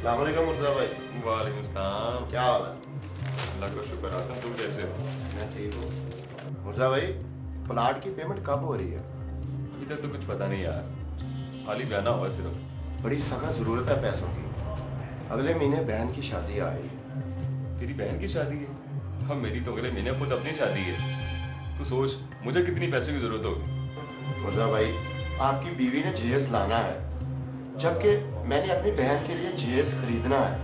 अस्सलाम वालेकुम मुर्जा भाई। वालेकुम सलाम। क्या हाल है? अल्लाह का शुक्र। आसन तुम कैसे हो? मैं ठीक हूँ। मुर्जा भाई, प्लाट की पेमेंट कब हो रही है? अभी तक तो कुछ पता नहीं यार, खाली बयाना हुआ सिर्फ। बड़ी सख्त जरूरत है पैसों की। अगले महीने बहन की शादी आ रही है। तेरी बहन की शादी है? हम मेरी तो अगले महीने खुद अपनी शादी है। तू सोच मुझे कितनी पैसे की जरूरत होगी। मुर्जा भाई, आपकी बीवी ने जीएस लाना है, जबकि मैंने अपनी बहन के लिए जीएस खरीदना है।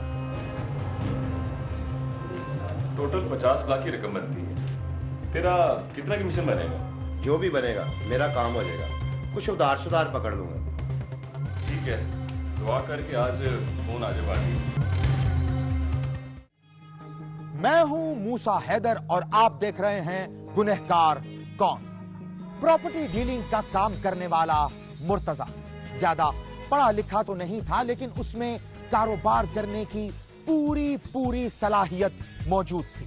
टोटल 50 लाख की रकम बनती है। तेरा कितना कमीशन बनेगा? जो भी बनेगा मेरा काम हो जाएगा। कुछ उधार सुधार पकड़ लूंगा। ठीक है, दुआ करके आज फोन आ जाए बाकी। मैं हूं मूसा हैदर और आप देख रहे हैं गुनहगार कौन। प्रॉपर्टी डीलिंग का काम करने वाला मुर्तजा ज्यादा पढ़ा लिखा तो नहीं था, लेकिन उसमें कारोबार करने की पूरी सलाहियत मौजूद थी।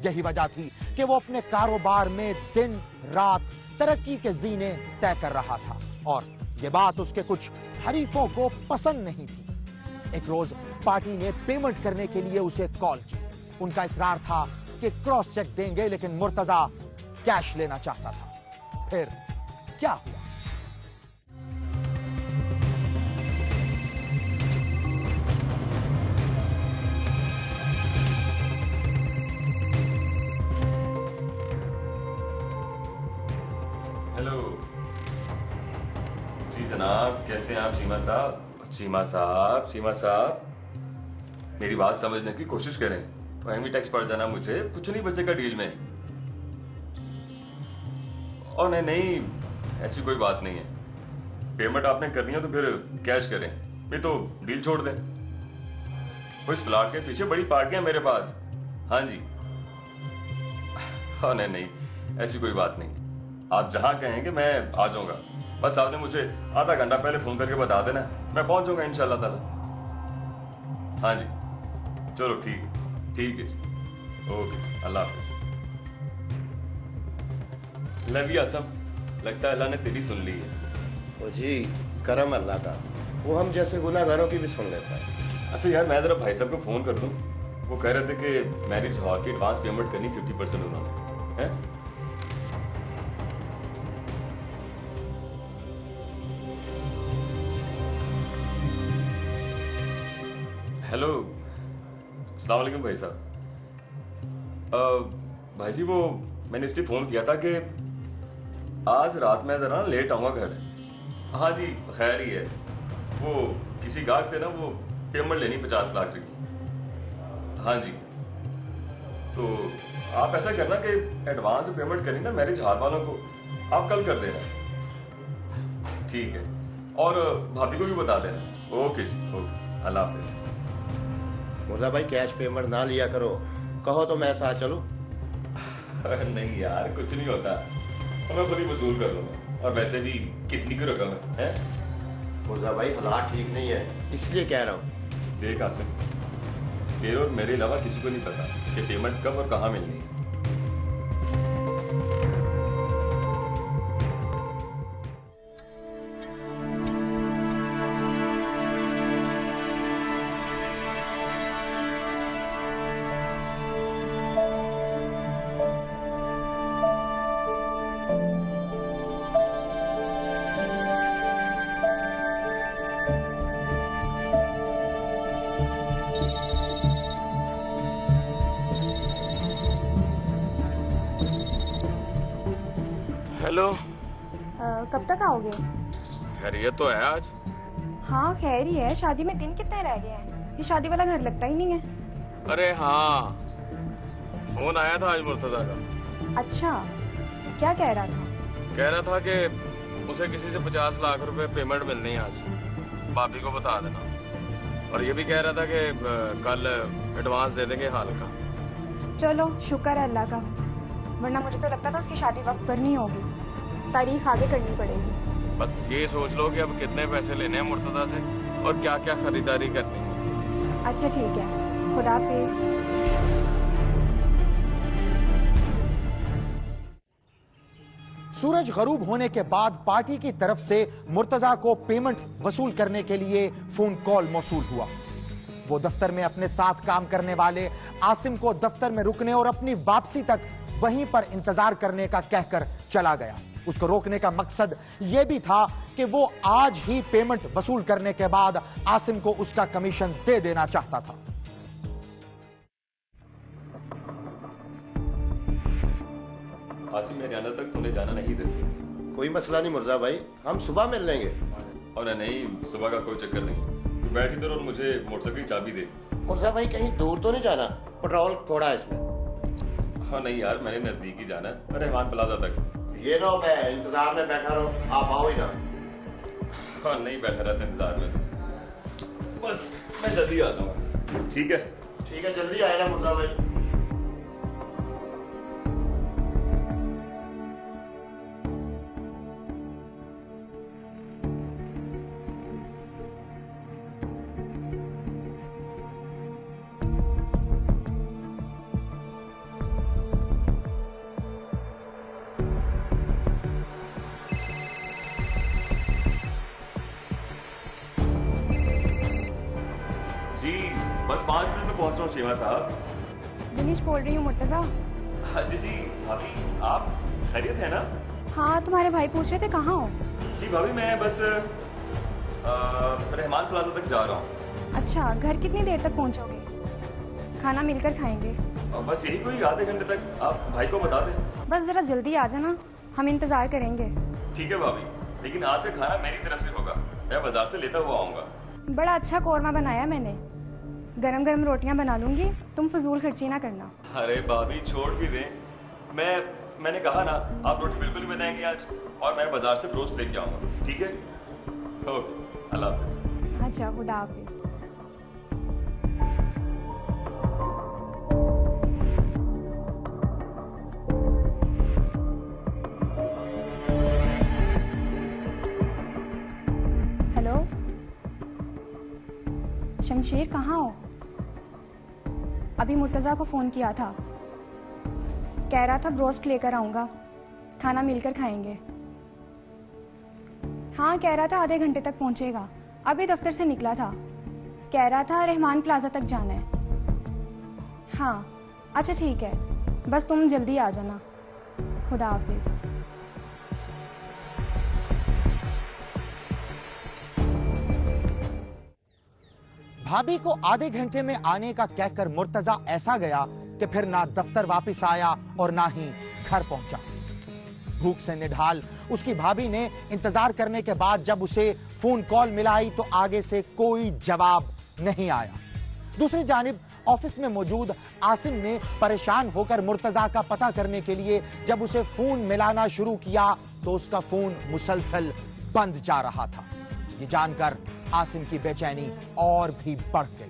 यही वजह थी कि वो अपने कारोबार में दिन रात तरक्की के जीने तय कर रहा था, और ये बात उसके कुछ हरीफों को पसंद नहीं थी। एक रोज पार्टी ने पेमेंट करने के लिए उसे कॉल की। उनका इसरार था कि क्रॉस चेक देंगे, लेकिन मुर्तजा कैश लेना चाहता था। फिर क्या हुआ? हेलो जी जनाब, कैसे हैं आप? चीमा साहब, चीमा साहब, मेरी बात समझने की कोशिश करें। वहीं भी टैक्स पड़ जाना, मुझे कुछ नहीं बचेगा डील में। और नहीं, ऐसी कोई बात नहीं है। पेमेंट आपने करनी है तो फिर कैश करें, फिर तो डील छोड़ दें। वो इस प्लाट के पीछे बड़ी पार्टियां मेरे पास। हाँ जी, हाँ नहीं, ऐसी कोई बात नहीं। आप जहां कहेंगे मैं आ जाऊंगा। बस आपने मुझे आधा घंटा पहले फोन करके बता देना, मैं पहुंच जाऊंगा इंशाल्लाह ताला। हाँ जी, चलो ठीक है जी, ओके, अल्लाह हाफिज। लव यू आसम, लगता है अल्लाह ने तेरी सुन ली है। ओ जी, करम अल्लाह का, वो हम जैसे गुनाहगारों की भी सुन लेता है। अच्छा यार, मैं जरा भाई साहब को फोन कर दूं। वो कह रहे थे कि मैरिज हॉल की एडवांस पेमेंट करनी 50% उन्होंने है। हेलो, अस्सलाम वालेकुम भाई साहब। भाई जी, वो मैंने इसलिए फोन किया था कि आज रात में जरा लेट आऊंगा घर। हाँ जी, खैर ही है। वो किसी गाहक से ना वो पेमेंट लेनी 50 लाख की। हाँ जी, तो आप ऐसा करना कि एडवांस पेमेंट करनी ना मैरिज हॉल वालों को, आप कल कर देना। ठीक है, और भाभी को भी बता देना। ओके जी, ओके, अल्लाह हाफिज। मुर्जा भाई, कैश पेमेंट ना लिया करो, कहो तो मैं साथ चलूं। नहीं यार, कुछ नहीं होता, मैं खुद ही वसूल कर लूंगा। और वैसे भी कितनी की रकम है? मुर्जा भाई, हालात ठीक नहीं है, इसलिए कह रहा हूं। देख आसिम, तेरे और मेरे अलावा किसी को नहीं पता कि पेमेंट कब और कहाँ मिलनी है। हेलो, कब तक आओगे? खैरियत तो है आज? हाँ खैर ही है। शादी में दिन कितने रह गए हैं? ये शादी वाला घर लगता ही नहीं है। अरे हाँ, फोन आया था आज मुर्तजा का। अच्छा, क्या कह रहा था? कह रहा था कि उसे किसी से 50 लाख रुपए पेमेंट मिलनी है आज, भाभी को बता देना। और ये भी कह रहा था कि कल एडवांस दे देंगे हाल का। चलो शुक्र है अल्लाह का, वरना मुझे तो लगता था उसकी शादी वक्त पर नहीं होगी, तारीख आगे करनी पड़ेगी। बस ये सोच लो कि अब कितने पैसे लेने हैं मुर्तजा से और क्या क्या खरीदारी करनी है। अच्छा ठीक है, खुदा हाफिज। सूरज गरूब होने के बाद पार्टी की तरफ से मुर्तजा को पेमेंट वसूल करने के लिए फोन कॉल मौसूल हुआ। वो दफ्तर में अपने साथ काम करने वाले आसिम को दफ्तर में रुकने और अपनी वापसी तक वहीं पर इंतजार करने का कहकर चला गया। उसको रोकने का मकसद यह भी था कि वो आज ही पेमेंट वसूल करने के बाद आसिम को उसका कमीशन दे देना चाहता था। आसिम, मेरे आने तक तूने जाना नहीं दसी। कोई मसला नहीं मुर्जा भाई, हम सुबह मिल लेंगे। और नहीं, सुबह का कोई चक्कर नहीं। तू बैठ इधर और मुझे मोटरसाइकिल की चाबी दे। मुर्जा भाई कहीं दूर तो नहीं जाना, पेट्रोल थोड़ा है इसमें। हाँ नहीं यार, मैंने नजदीक ही जाना है, रहमान प्लाजा तक। ये लो, मैं इंतजार में बैठा रहो, आप आओ ही ना। हाँ नहीं, बैठा रहता इंतजार में, बस मैं जल्दी आ जाऊंगा। ठीक है? ठीक है, जल्दी आए ना मुर्जा भाई। जी बस 5 मिनट में पहुंच रहा हूँ शेमा साहब। दिनेश बोल रही हूँ मुर्तजा। हाँ जी भाभी, आप खैरियत है ना? हाँ, तुम्हारे भाई पूछ रहे थे कहाँ हो। जी भाभी, मैं बस रहमान प्लाजा तक जा रहा हूँ। अच्छा, घर कितनी देर तक पहुँचोगे? खाना मिलकर खाएंगे। बस यही कोई आधे घंटे तक, आप भाई को बता दें। बस जरा जल्दी आ जाना, हम इंतजार करेंगे। ठीक है भाभी, लेकिन आज से खाना मेरी तरफ से होगा, मैं बाजार से लेता हुआ आऊंगा। बड़ा अच्छा कौरमा बनाया मैंने, गरम गरम रोटियां बना लूंगी, तुम फजूल खर्ची ना करना। अरे भाभी छोड़ भी दें, मैंने कहा ना, आप रोटी बिल्कुल ही बनाएंगे आज, और मैं बाजार से रोस्ट लेके आऊंगा। ठीक है? ओके, अल्लाह हाफिज। अच्छा, खुदा हाफिज। हेलो शमशेर, कहाँ हो? अभी मुर्तजा को फोन किया था, कह रहा था ब्रोस्ट लेकर आऊंगा, खाना मिलकर खाएंगे। हाँ, कह रहा था आधे घंटे तक पहुंचेगा, अभी दफ्तर से निकला था, कह रहा था रहमान प्लाजा तक जाना है। हाँ अच्छा ठीक है, बस तुम जल्दी आ जाना। खुदा हाफिज। भाभी को आधे घंटे में आने का कहकर मुर्तजा ऐसा गया कि फिर ना दफ्तर वापस आया और ना ही घर पहुंचा। भूख से निढाल उसकी भाभी ने इंतजार करने के बाद जब उसे फोन कॉल मिलाई तो आगे से कोई जवाब नहीं आया। दूसरी जानिब ऑफिस में मौजूद आसिम ने परेशान होकर मुर्तजा का पता करने के लिए जब उसे फोन मिलाना शुरू किया तो उसका फोन मुसलसल बंद जा रहा था। ये जानकर आसिम की बेचैनी और भी बढ़ गई।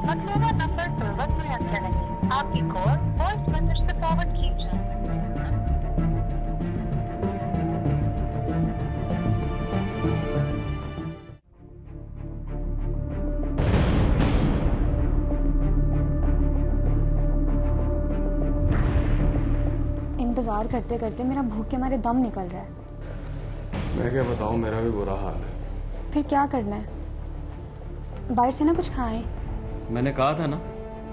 मकलूबा नंबर पर वक्त मुयस्सर नहीं, आपकी कॉल वॉइस मैसेज से फॉरवर्ड कीजिए। इंतजार करते करते मेरा भूख के मारे दम निकल रहा है। मैं क्या बताऊं, मेरा भी बुरा हाल है। फिर क्या करना है? बाहर से ना कुछ खाएं। मैंने कहा था ना,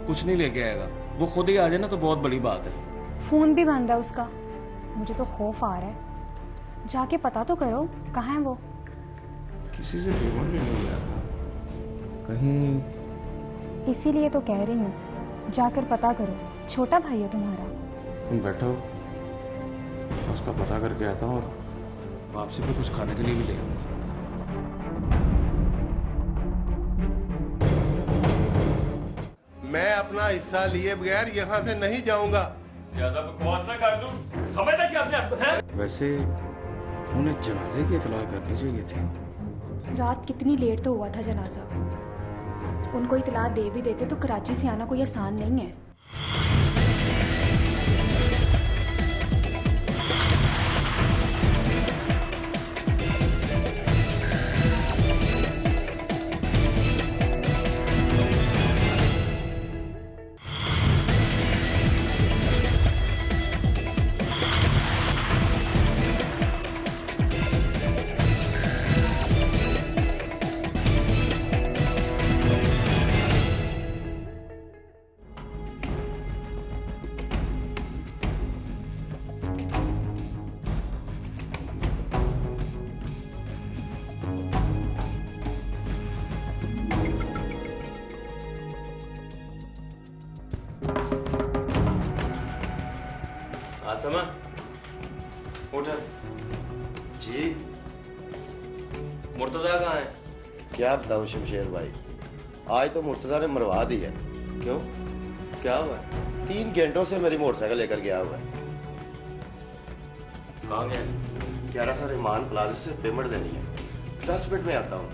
कुछ नहीं लेके आएगा। वो खुद ही आ जाए ना तो बहुत बड़ी बात है। फोन भी बंद है उसका, मुझे तो खौफ आ रहा है। जाके पता तो करो कहाँ है वो। किसी से पेमेंट भी नहीं लिया था कहीं। इसीलिए तो कह रही हूँ, जाकर पता करो, छोटा भाई है तुम्हारा। तुम बैठो, उसका पता करके आता हूँ और वापसी पे कुछ खाने के लिए भी ले आऊंगा। मैं अपना हिस्सा लिए बगैर यहाँ से नहीं जाऊंगा। ज्यादा बकवास ना कर दूं, समझता कि अपने आप है। वैसे उन्हें जनाजे की इतला करनी चाहिए थी। रात कितनी लेट तो हुआ था जनाजा। उनको इतला दे भी देते तो कराची से आना कोई आसान नहीं है। आसमा उठ। जी मुर्तजा कहाँ है? क्या बताऊं शमशेर भाई, आज तो मुर्तजा ने मरवा दी है। क्यों, क्या हुआ? 3 घंटों से मेरी मोटरसाइकिल लेकर गया हुआ है। कहाँ गया? कह रहा था रहमान प्लाजा से पेमेंट देनी है, 10 मिनट में आता हूँ।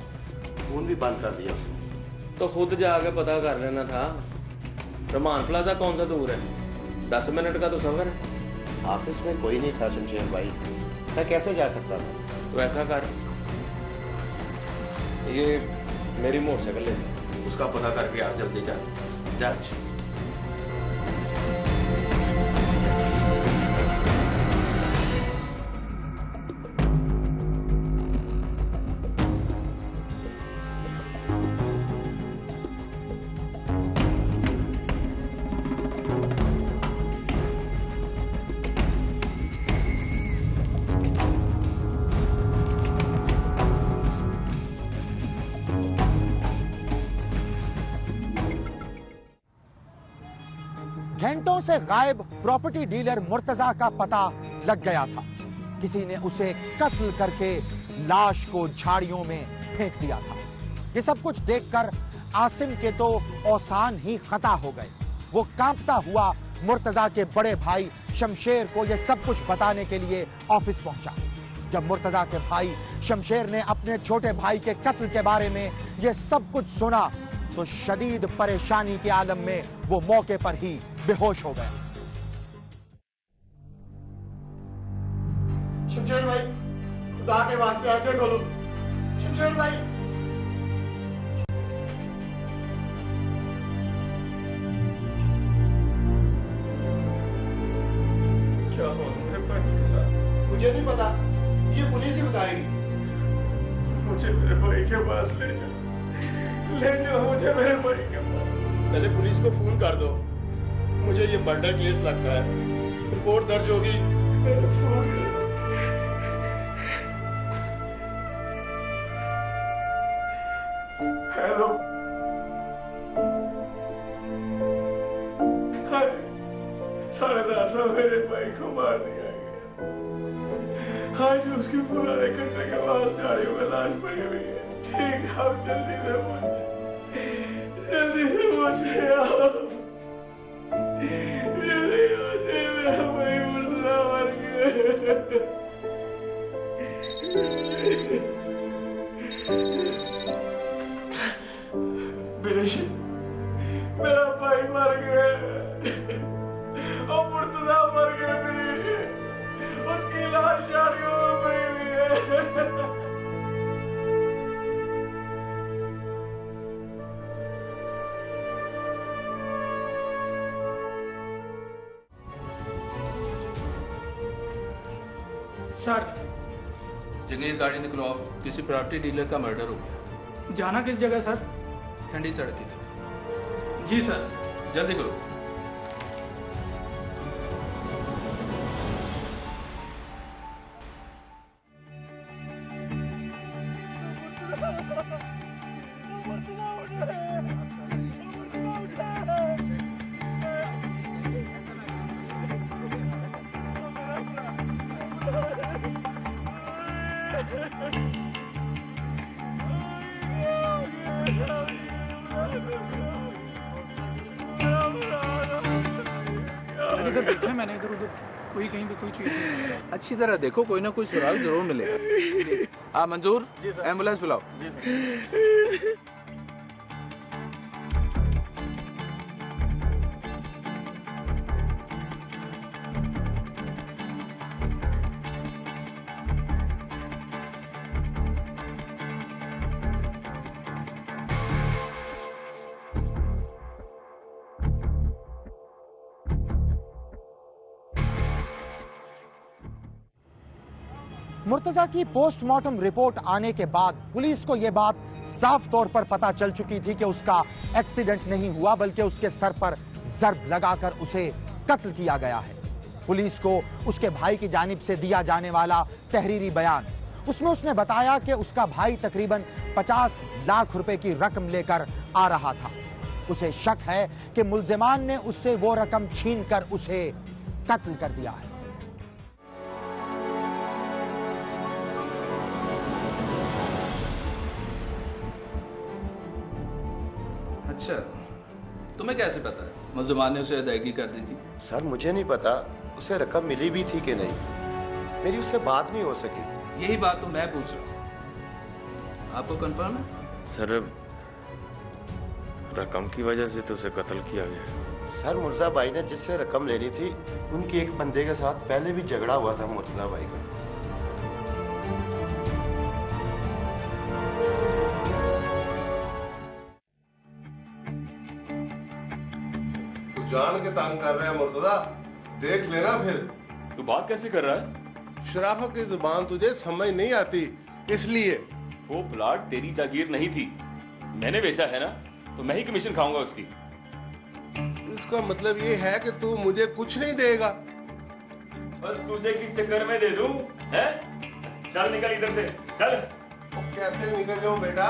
फोन भी बंद कर दिया उसने। तो खुद जाके पता कर लेना था। रहमान प्लाजा कौन सा दूर है? 10 मिनट का तो सफर है। ऑफिस में कोई नहीं था शमशेर भाई, मैं कैसे जा सकता था? तो ऐसा कर, ये मेरी मोटरसाइकिल ले ले, उसका पता करके आ, जल्दी जा जा। घंटों से गायब प्रॉपर्टी डीलर मुर्तजा का पता लग गया था। किसी ने उसे कत्ल करके लाश को झाड़ियों में फेंक दिया था। ये सब कुछ देखकर आसिम के तो औसान ही खता हो गए। वो कांपता हुआ मुर्तजा के बड़े भाई शमशेर को यह सब कुछ बताने के लिए ऑफिस पहुंचा। जब मुर्तजा के भाई शमशेर ने अपने छोटे भाई के कत्ल के बारे में यह सब कुछ सुना तो शदीद परेशानी के आलम में वो मौके पर ही बेहोश हो गया। शमशेर भाई, खुदा के वास्ते आंखें खोलो। शमशेर भाई, क्या हुआ मेरे भाई के साथ? मुझे नहीं पता, ये पुलिस ही बताएगी। मुझे मेरे भाई के पास ले जाओ मुझे मेरे भाई के पास। पहले पुलिस को फोन कर दो, मुझे ये मर्डर केस लगता है। रिपोर्ट दर्ज होगी। हेलो, 10:30 मेरे भाई को मार दिया गया। आज उसके पुराने कटने के बाद झाड़ियों में लाश पड़ी हुई है। ठीक, आप जल्दी से पहुंचे, जल्दी से पहुंचे आप। जल्दी पहुंचे, मेरा भाई मुर्तजा मर गया। मेरा भाई मर गया और मुर्तजा मर गया। मेरे उसकी लाश झाड़ियों में पड़ी हुई है। सर, जंगीर गाड़ी निकलवाओ, किसी प्रॉपर्टी डीलर का मर्डर हो गया। जाना किस जगह सर? ठंडी सड़क की तरफ। जी सर। जल्दी करो। इधर देखा मैंने, इधर उधर कोई कहीं पे कोई चीज नहीं। अच्छी तरह देखो, कोई ना कोई सुराग जरूर मिलेगा। हाँ मंजूर, एम्बुलेंस बुलाओ। जी सर। मुर्तजा की पोस्टमार्टम रिपोर्ट आने के बाद पुलिस को यह बात साफ तौर पर पता चल चुकी थी कि उसका एक्सीडेंट नहीं हुआ बल्कि उसके सर पर जर्ब लगाकर उसे कत्ल किया गया है। पुलिस को उसके भाई की जानिब से दिया जाने वाला तहरीरी बयान, उसमें उसने बताया कि उसका भाई तकरीबन 50 लाख रुपए की रकम लेकर आ रहा था। उसे शक है कि मुल्जिमान ने उससे वो रकम छीनकर उसे कत्ल कर दिया है। अच्छा, तुम्हें कैसे पता है मुल्जिमान ने उसे अदायगी कर दी थी? सर मुझे नहीं पता उसे रकम मिली भी थी कि नहीं, मेरी उससे बात नहीं हो सकी। यही बात तो मैं पूछ रहा हूँ, आपको कंफर्म है? सर रकम की वजह से तो उसे कत्ल किया गया। सर मुर्जा भाई ने जिससे रकम लेनी थी उनके एक बंदे के साथ पहले भी झगड़ा हुआ था मुर्तजा भाई का। तू जान के तंग कर रहे हैं मुर्तजा, देख लेना फिर। तू बात कैसे कर रहा है? शराफत की जुबान तुझे समझ नहीं आती इसलिए। वो प्लाट तेरी जागीर नहीं थी, मैंने बेचा है ना, तो मैं ही कमीशन खाऊंगा उसकी। इसका मतलब ये है कि तू मुझे कुछ नहीं देगा? और तुझे किस चक्कर में दे दूं? हैं? चल निकल इधर से, चल। कैसे निकल जाऊं बेटा?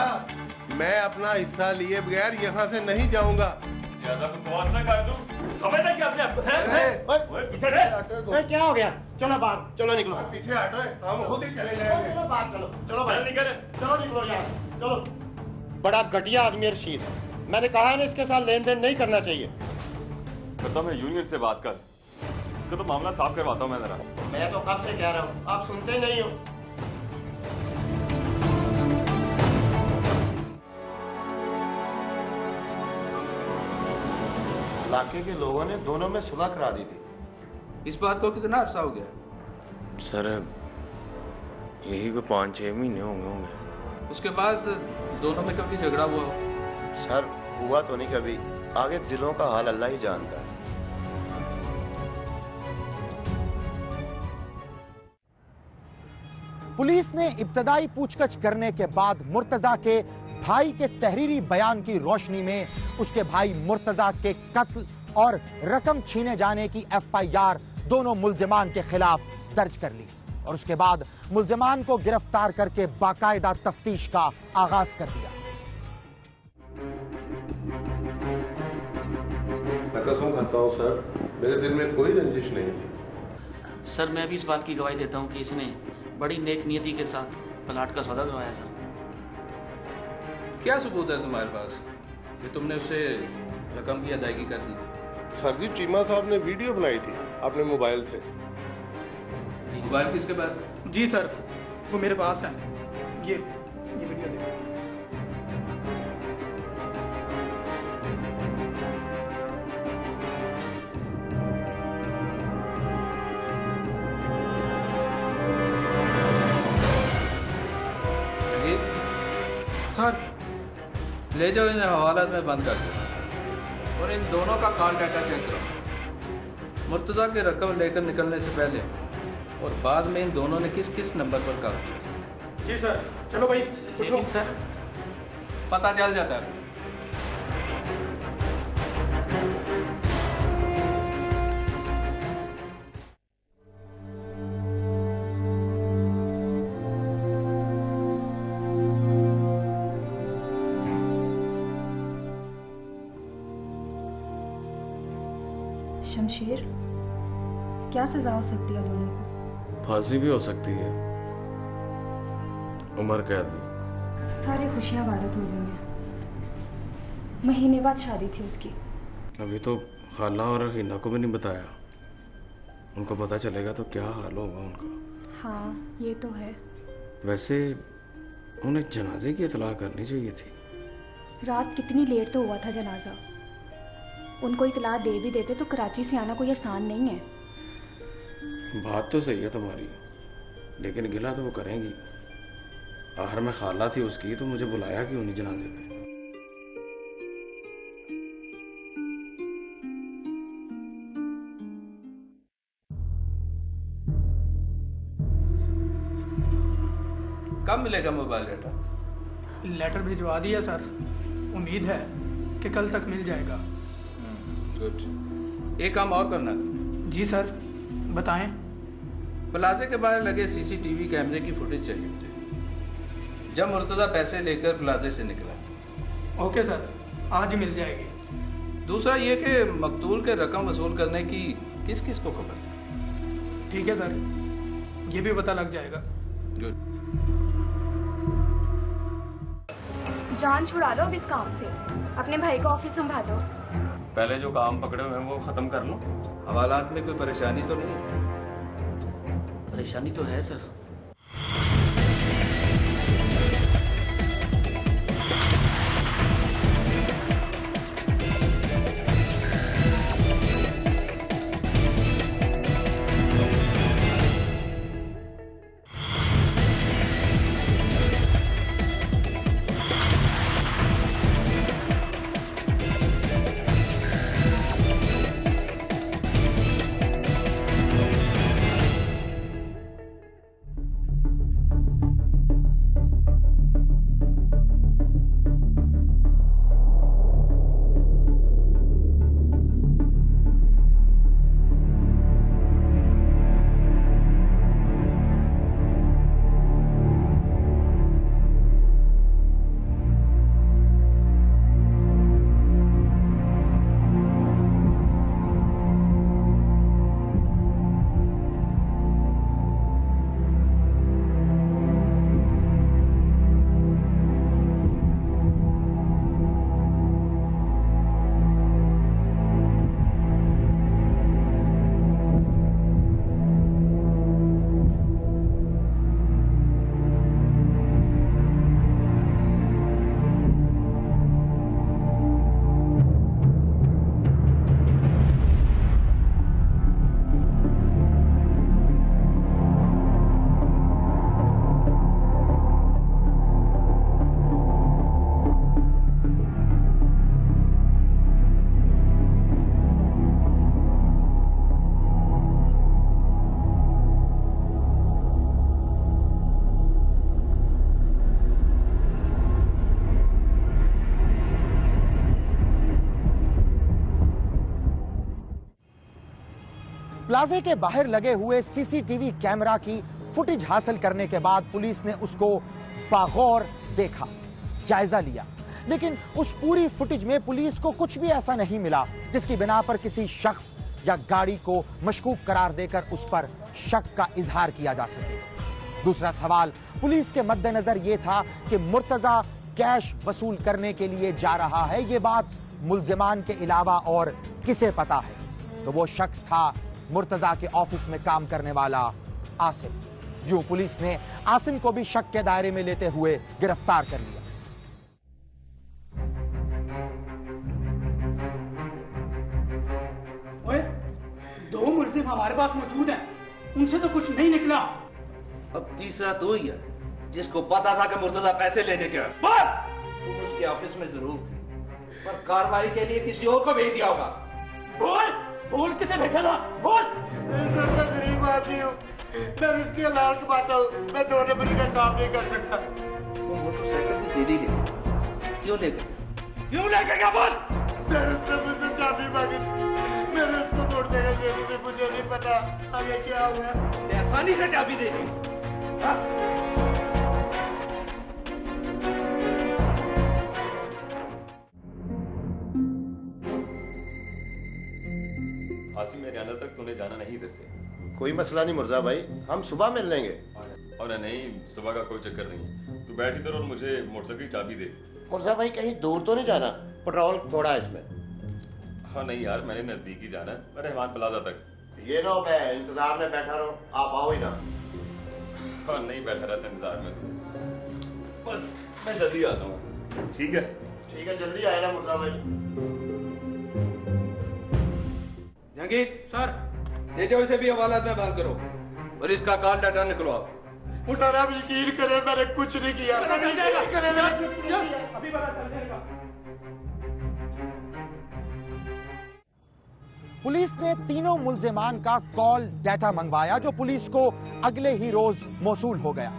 मैं अपना हिस्सा लिए बगैर यहाँ से नहीं जाऊंगा। ज्यादा बकवास ना कर दूं, समझना क्या अपने आप? हैं? पीछे रे। क्या हो गया? चलो बाहर, चलो निकलो। पीछे हटो, हम खुद ही चले जाएंगे। चलो बाहर चलो, चलो चल निकल। चलो निकलो यार, चलो। बड़ा घटिया आदमी रशीद है, मैंने कहा है ना इसके साथ लेन देन नहीं करना चाहिए। करता मैं यूनियन से बात कर, इसका तो मामला साफ करवाता हूँ मैं जरा। मैं तो कब से कह रहा हूँ, आप सुनते नहीं हो। इलाके के लोगों ने दोनों में सुलह करा दी थी। इस बात को कितना अरसा हो गया? सर यही को 5-6 महीने होंगे। उसके बाद दोनों में कभी झगड़ा हुआ हो? सर हुआ तो नहीं कभी, आगे दिलों का हाल अल्लाह ही जानता है। पुलिस ने इब्तदाई पूछताछ करने के बाद मुर्तजा के भाई के तहरीरी बयान की रोशनी में उसके भाई मुर्तजा के कत्ल और रकम छीने जाने की FIR दोनों मुल्जिमान के खिलाफ दर्ज कर ली और उसके बाद मुल्जिमान को गिरफ्तार करके बाकायदा तफ्तीश का आगाज कर दिया। मैं कसम खाता हूँ सर, मेरे दिल में कोई रंजिश नहीं थी। सर मैं भी इस बात की गवाही देता हूँ कि इसने बड़ी नेक नियति के साथ प्लाट का सौदा करवाया सर। क्या सबूत है तुम्हारे पास कि तुमने उसे रकम की अदायगी कर दी थी? सर जी चीमा साहब ने वीडियो बनाई थी अपने मोबाइल से। मोबाइल किसके पास है? जी सर, वो मेरे पास है। ये वीडियो देखो। सर ले जाओ इन्हें हवालात में बंद कर दो और इन दोनों का कॉल डाटा चेक करो। मुर्तजा की रकम लेकर निकलने से पहले और बाद में इन दोनों ने किस किस नंबर पर कॉल की थी? जी सर। चलो भाई उठो। सर पता चल जाता है। शमशेर, क्या सजा हो सकती है दोनों को? फांसी भी हो सकती है, उम्र कैद भी। सारी खुशियां गायब हो गई हैं। महीने बाद शादी थी उसकी। अभी तो खाला और हिना को भी नहीं बताया, उनको पता चलेगा तो क्या हाल होगा उनका। हाँ ये तो है। वैसे उन्हें जनाजे की इतला करनी चाहिए थी। रात कितनी लेट तो हुआ था जनाजा। उनको इतला दे भी देते तो कराची से आना कोई आसान नहीं है। बात तो सही है तुम्हारी, लेकिन गिला तो वो करेंगी। आखिर में खाला थी उसकी तो मुझे बुलाया क्यों नहीं जनाजे पे? कब मिलेगा मोबाइल डाटा? लेटर भिजवा दिया सर, उम्मीद है कि कल तक मिल जाएगा। गुड। एक काम और करना। जी सर, बताएं। प्लाजे के बाहर लगे सीसीटीवी कैमरे की फुटेज चाहिए मुझे, जब मुर्तजा पैसे लेकर प्लाजे से निकला। ओके सर, आज ही मिल जाएगी। दूसरा ये कि मकतूल के रकम वसूल करने की किस किस को खबर थी? ठीक है सर, ये भी पता लग जाएगा। गुड। जान छुड़ा लो अब इस काम से, अपने भाई का ऑफिस संभालो। पहले जो काम पकड़े हुए हैं वो खत्म कर लो। हवालात में कोई परेशानी तो नहीं है? परेशानी तो है सर। प्लाजे के बाहर लगे हुए सीसीटीवी कैमरा की फुटेज हासिल करने के बाद पुलिस ने उसको बागौर देखा, जायजा लिया, लेकिन उस पूरी फुटेज में पुलिस को कुछ भी ऐसा नहीं मिला जिसकी बिना पर किसी शख्स या गाड़ी को मशकूक करार देकर उस पर शक का इजहार किया जा सके। दूसरा सवाल पुलिस के मद्देनजर यह था कि मुर्तजा कैश वसूल करने के लिए जा रहा है, यह बात मुल्जिमान के अलावा और किसे पता है? तो वो शख्स था मुर्तजा के ऑफिस में काम करने वाला आसिम। यूं पुलिस ने आसिम को भी शक के दायरे में लेते हुए गिरफ्तार कर लिया। ओए, 2 मुल्जिम हमारे पास मौजूद हैं, उनसे तो कुछ नहीं निकला। अब तीसरा तो ही है जिसको पता था कि मुर्तजा पैसे लेने के तुम उसके ऑफिस में जरूर थे, पर कार्रवाई के लिए किसी और को भेज दिया होगा। बोल किसे भेजा था? बोल। मैं गरीब आदमी हूँ, मैं रिस्क हलाल कमाता हूँ, मैं 2 नंबरी का काम नहीं कर सकता। वो मोटरसाइकिल भी तेरी ले क्यों ले गया? क्यों लेके गया? बोल। सर उसने मुझसे चाबी मांगी थी, मैंने उसको मोटरसाइकिल दे दी थी, मुझे नहीं पता आगे क्या हुआ। आसानी से चाबी दे दी। आसिम मेरे आने तक तूने जाना नहीं इधर से। कोई मसला नहीं मुर्जा भाई, हम सुबह मिल लेंगे। और नहीं, सुबह का कोई चक्कर नहीं। तू बैठ इधर और मुझे मोटरसाइकिल की चाबी दे। मुर्जा भाई कहीं दूर तो नहीं जाना? पेट्रोल थोड़ा है इसमें। हाँ नहीं यार, मैंने नजदीक ही जाना है, रहमान प्लाजा तक। ये ना मैं इंतजार में बैठा रहूं, आप आओ ही ना। हाँ नहीं, बैठा रहता इंतजार में, बस मैं जल्दी आता हूँ। ठीक है? ठीक है, जल्दी आए ना मुर्जा भाई। जहांगीर सर, ले जाओ इसे भी हवालात में बंद करो और इसका कॉल डाटा निकलवाओ। उठाना, आप यकीन करें मैंने कुछ नहीं किया। अभी पता चल जाएगा। पुलिस ने तीनों मुल्जिमान का कॉल डाटा मंगवाया जो पुलिस को अगले ही रोज मौसूल हो गया।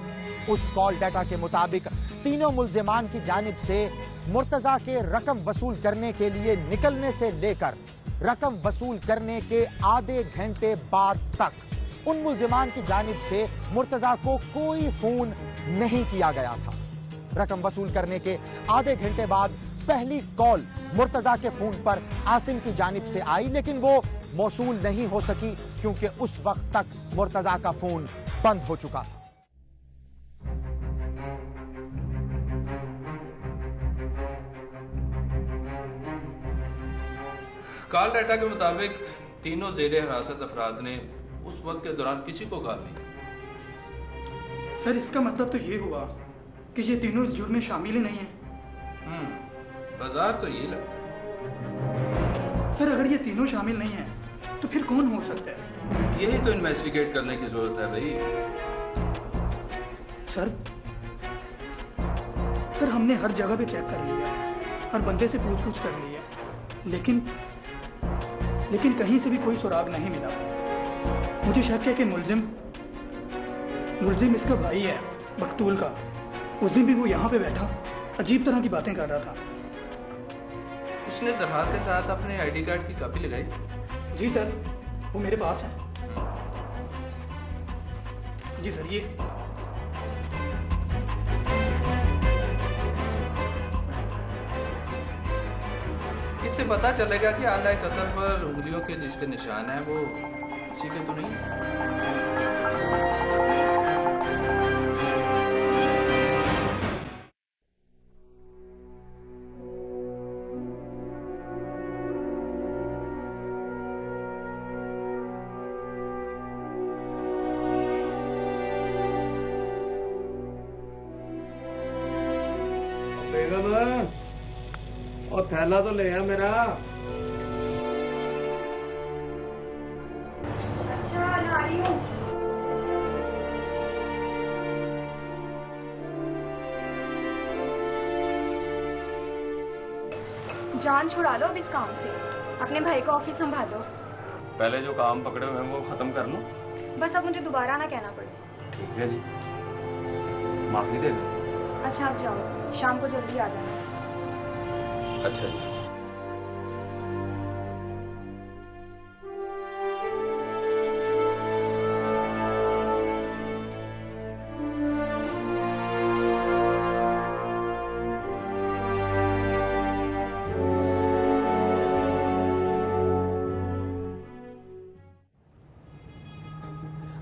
उस कॉल डाटा के मुताबिक तीनों मुल्जिमान की जानिब से मुर्तजा के रकम वसूल करने के लिए निकलने से लेकर रकम वसूल करने के आधे घंटे बाद तक उन मुल्जिमान की जानिब से मुर्तजा को कोई फोन नहीं किया गया था। रकम वसूल करने के आधे घंटे बाद पहली कॉल मुर्तजा के फोन पर आसिम की जानिब से आई, लेकिन वो मौसूल नहीं हो सकी क्योंकि उस वक्त तक मुर्तजा का फोन बंद हो चुका था। कॉल डाटा के मुताबिक तीनों ज़ेरे हिरासत अफराद ने उस वक्त के दौरान किसी को कॉल नहीं। सर इसका मतलब तो ये हुआ कि ये तीनों इस जुर्म में शामिल ही नहीं है। बाजार तो यही लगता है। सर अगर ये तीनों शामिल नहीं है तो फिर कौन हो सकता है? यही तो इन्वेस्टिगेट करने की जरूरत है भाई। सर हमने हर जगह पे चेक कर लिया, हर बंदे से पूछ कर ली है, लेकिन कहीं से भी कोई सुराग नहीं मिला। मुझे शक है कि मुलजिम इसका भाई है बकतूल का। उस दिन भी वो यहाँ पे बैठा अजीब तरह की बातें कर रहा था। उसने दरखास्त के साथ अपने आईडी कार्ड की कॉपी लगाई? जी सर, वो मेरे पास है। जी सर, ये इससे पता चलेगा कि आला कत्ल पर उंगलियों के जिसके निशान है वो किसी के तो नहीं। और थैला तो ले आ मेरा। अच्छा आ रही हूँ। जान छुड़ा लो अब इस काम से। अपने भाई का ऑफिस संभालो। पहले जो काम पकड़े हुए हैं वो खत्म कर लो। बस अब मुझे दोबारा ना कहना पड़े। ठीक है जी, माफी दे दो। अच्छा अब जाओ, शाम को जल्दी आ जाना। अच्छा जी।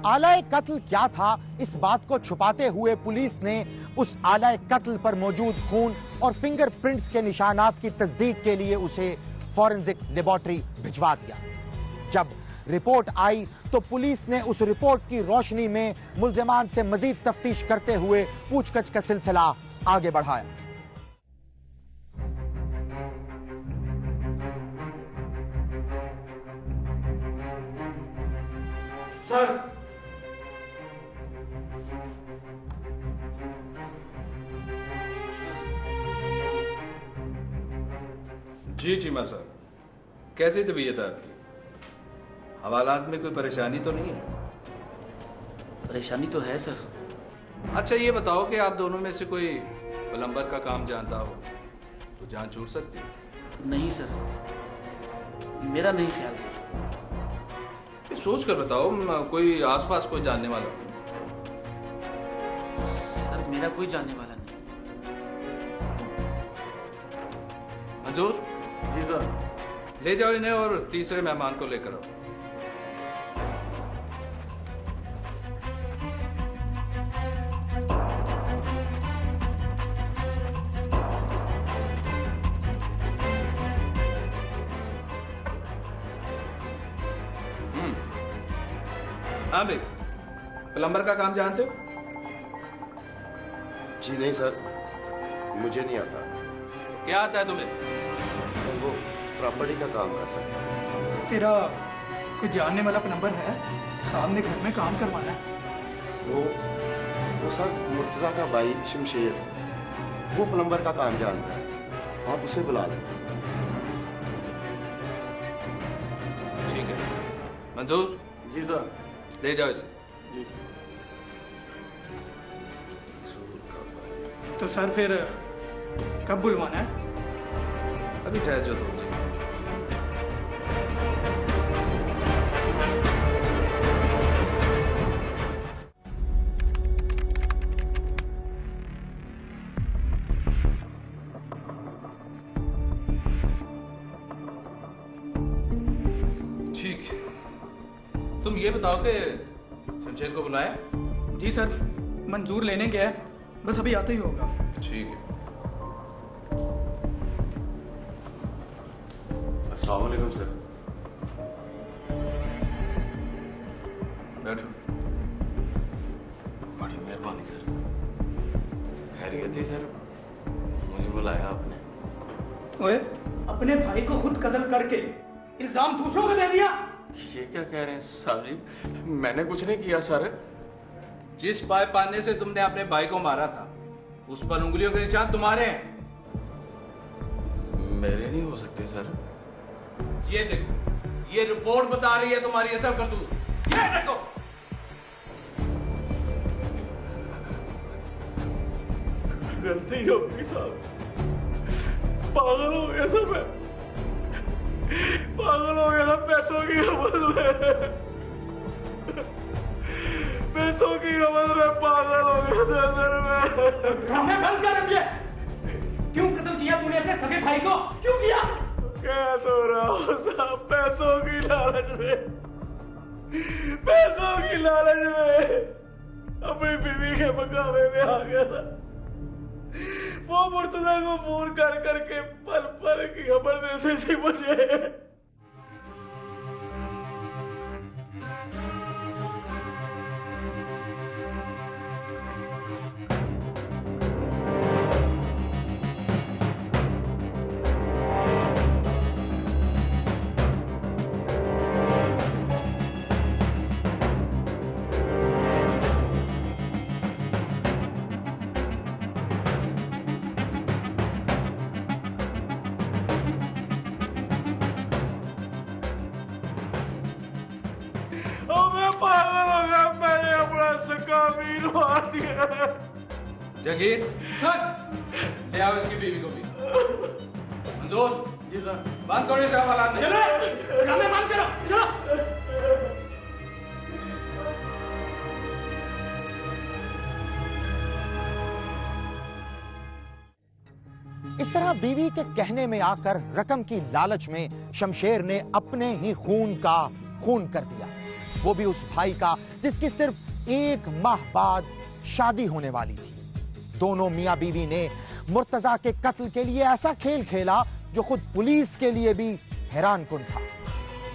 आलाए कत्ल क्या था, इस बात को छुपाते हुए पुलिस ने उस आलाए कत्ल पर मौजूद खून और फिंगरप्रिंट्स के निशानात की तस्दीक के लिए उसे फॉरेंसिक लेबोरेटरी भिजवा दिया। जब रिपोर्ट आई तो पुलिस ने उस रिपोर्ट की रोशनी में मुल्जिमान से मजीद तफ्तीश करते हुए पूछताछ का सिलसिला आगे बढ़ाया। सर जी चीमा साहब, कैसी तबीयत है आपकी? हवालात में कोई परेशानी तो नहीं है? परेशानी तो है सर। अच्छा ये बताओ कि आप दोनों में से कोई प्लम्बर का काम जानता हो तो जान छूट सकती है? नहीं सर, मेरा नहीं ख्याल सर। सोच कर बताओ, कोई आसपास कोई जानने वाला? सर मेरा कोई जानने वाला नहीं। मंजूर? जी सर। ले जाओ इन्हें और तीसरे मेहमान को लेकर आओ। हाँ भाई, प्लम्बर का काम जानते हो? जी नहीं सर, मुझे नहीं आता। क्या आता है तुम्हें? वो प्रॉपर्टी का काम कर सकता है। तेरा कोई जानने वाला प्लम्बर है? सामने घर में काम करवाना है। वो सर मुर्तजा का भाई शमशेर, वो प्लम्बर का काम जानता है, आप उसे बुला लें। ठीक है। मंजूर? जी सर। ले जाओ इसे। जी सर। तो सर फिर कब बुलवाना है? अभी ठहर जाओ तुम जी। ठीक, तुम ये बताओ कि शमशेर को बुलाया? जी सर, मंजूर लेने गया है, बस अभी आता ही होगा। ठीक है। अस्सलाम वालेकुम सर। बैठो। बड़ी मेहरबानी सर। खैरियत थी सर, मुझे बुलाया आपने। ओए, अपने भाई को खुद कत्ल करके इल्जाम दूसरों को दे दिया। ये क्या कह रहे हैं साहब जी? मैंने कुछ नहीं किया सर। जिस पाए पाने से तुमने अपने भाई को मारा था उस पर उंगलियों के निशान तुम्हारे हैं। मेरे नहीं हो सकते सर। ये देखो, ये रिपोर्ट बता रही है तुम्हारी ये सब करतूत। ये देखो। गलती हो गई साहब, पागल हो गया सब मैं, पागल हो गया सब पैसों की हवस में, पैसों की हवस में पागल हो गया था सर मैं। ड्रामे बंद कर अब ये। क्यों कत्ल किया तूने अपने सगे भाई को? क्यों किया? क्या तो रहा हो साहब, पैसों की लालच में, पैसों की लालच में अपनी बीवी के मकामे में आ गया था। वो मुर्तजा को फोन कर करके पल पल की खबर देती थी मुझे। जगीर सर, ले आओ इसकी बीवी को भी। मंजूर जी सर, बंद करो इसे हवालात में। चलो, ड्रामे बंद करो, चलो। इस तरह बीवी के कहने में आकर रकम की लालच में शमशेर ने अपने ही खून का खून कर दिया, वो भी उस भाई का जिसकी सिर्फ 1 माह बाद शादी होने वाली थी। दोनों मियां बीवी ने मुर्तजा के कत्ल के लिए ऐसा खेल खेला जो खुद पुलिस के लिए भी हैरानकुन था।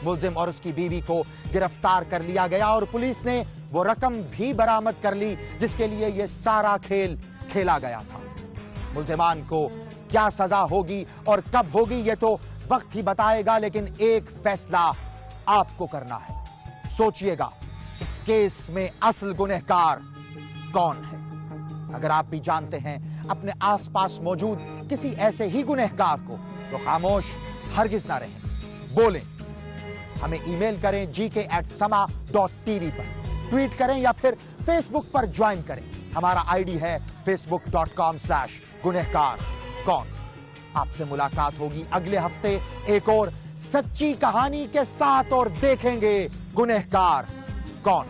मुलजिम और उसकी बीवी को गिरफ्तार कर लिया गया और पुलिस ने वो रकम भी बरामद कर ली जिसके लिए यह सारा खेल खेला गया था। मुलजिमान को क्या सजा होगी और कब होगी ये तो वक्त ही बताएगा, लेकिन एक फैसला आपको करना है। सोचिएगा, इस केस में असल गुनहगार कौन है? अगर आप भी जानते हैं अपने आसपास मौजूद किसी ऐसे ही गुनहगार को, तो खामोश हरगिज ना रहें, बोलें। हमें ईमेल करें gk@sama.tv पर, ट्वीट करें या फिर फेसबुक पर ज्वाइन करें। हमारा आईडी है facebook.com/गुनहगार कौन। आपसे मुलाकात होगी अगले हफ्ते एक और सच्ची कहानी के साथ और देखेंगे गुनहगार कौन।